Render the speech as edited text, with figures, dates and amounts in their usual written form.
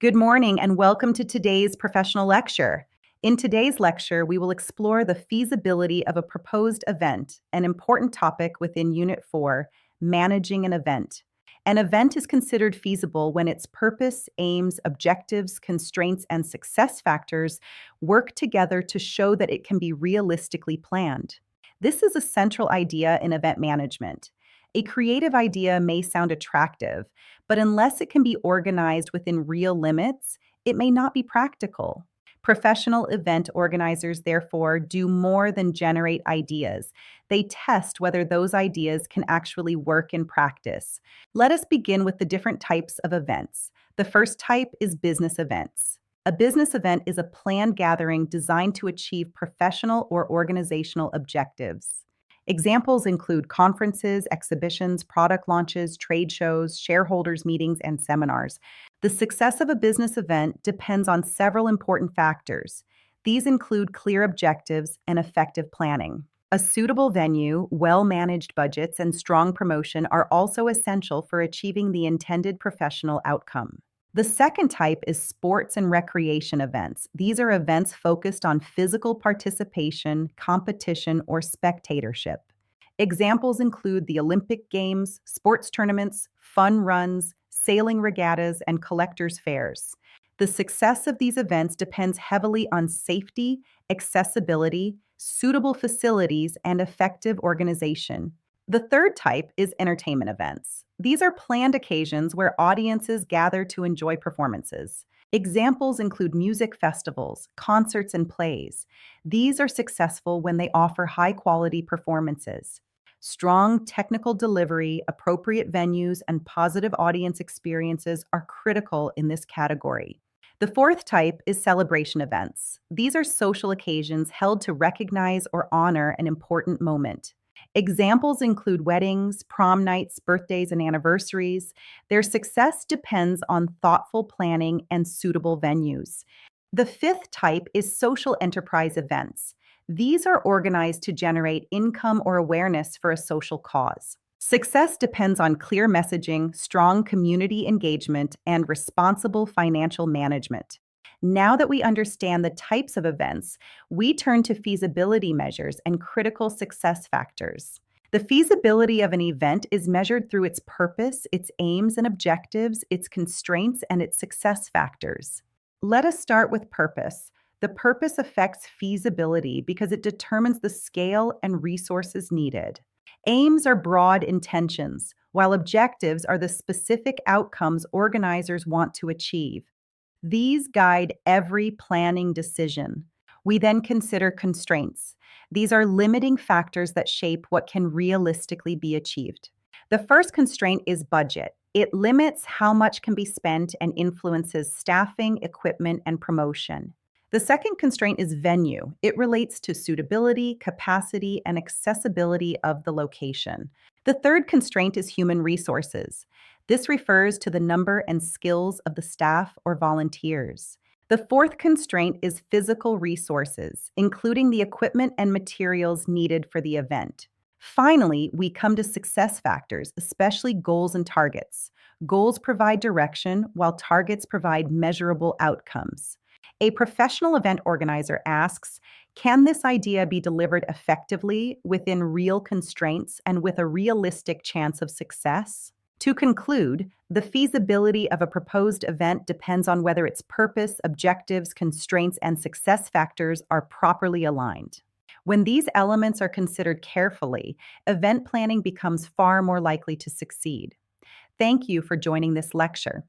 Good morning and welcome to today's professional lecture. In today's lecture, we will explore the feasibility of a proposed event, an important topic within Unit 4, managing an event. An event is considered feasible when its purpose, aims, objectives, constraints, and success factors work together to show that it can be realistically planned. This is a central idea in event management. A creative idea may sound attractive, but unless it can be organized within real limits, it may not be practical. Professional event organizers, therefore, do more than generate ideas. They test whether those ideas can actually work in practice. Let us begin with the different types of events. The first type is business events. A business event is a planned gathering designed to achieve professional or organizational objectives. Examples include conferences, exhibitions, product launches, trade shows, shareholders' meetings, and seminars. The success of a business event depends on several important factors. These include clear objectives and effective planning. A suitable venue, well-managed budgets, and strong promotion are also essential for achieving the intended professional outcome. The second type is sports and recreation events. These are events focused on physical participation, competition, or spectatorship. Examples include the Olympic Games, sports tournaments, fun runs, sailing regattas, and collectors' fairs. The success of these events depends heavily on safety, accessibility, suitable facilities, and effective organization. The third type is entertainment events. These are planned occasions where audiences gather to enjoy performances. Examples include music festivals, concerts, and plays. These are successful when they offer high-quality performances. Strong technical delivery, appropriate venues, and positive audience experiences are critical in this category. The fourth type is celebration events. These are social occasions held to recognize or honor an important moment. Examples include weddings, prom nights, birthdays, and anniversaries. Their success depends on thoughtful planning and suitable venues. The fifth type is social enterprise events. These are organized to generate income or awareness for a social cause. Success depends on clear messaging, strong community engagement, and responsible financial management. Now that we understand the types of events, we turn to feasibility measures and critical success factors. The feasibility of an event is measured through its purpose, its aims and objectives, its constraints, and its success factors. Let us start with purpose. The purpose affects feasibility because it determines the scale and resources needed. Aims are broad intentions, while objectives are the specific outcomes organizers want to achieve. These guide every planning decision. We then consider constraints. These are limiting factors that shape what can realistically be achieved. The first constraint is budget. It limits how much can be spent and influences staffing, equipment, and promotion. The second constraint is venue. It relates to suitability, capacity, and accessibility of the location. The third constraint is human resources. This refers to the number and skills of the staff or volunteers. The fourth constraint is physical resources, including the equipment and materials needed for the event. Finally, we come to success factors, especially goals and targets. Goals provide direction, while targets provide measurable outcomes. A professional event organizer asks, can this idea be delivered effectively within real constraints and with a realistic chance of success? To conclude, the feasibility of a proposed event depends on whether its purpose, objectives, constraints, and success factors are properly aligned. When these elements are considered carefully, event planning becomes far more likely to succeed. Thank you for joining this lecture.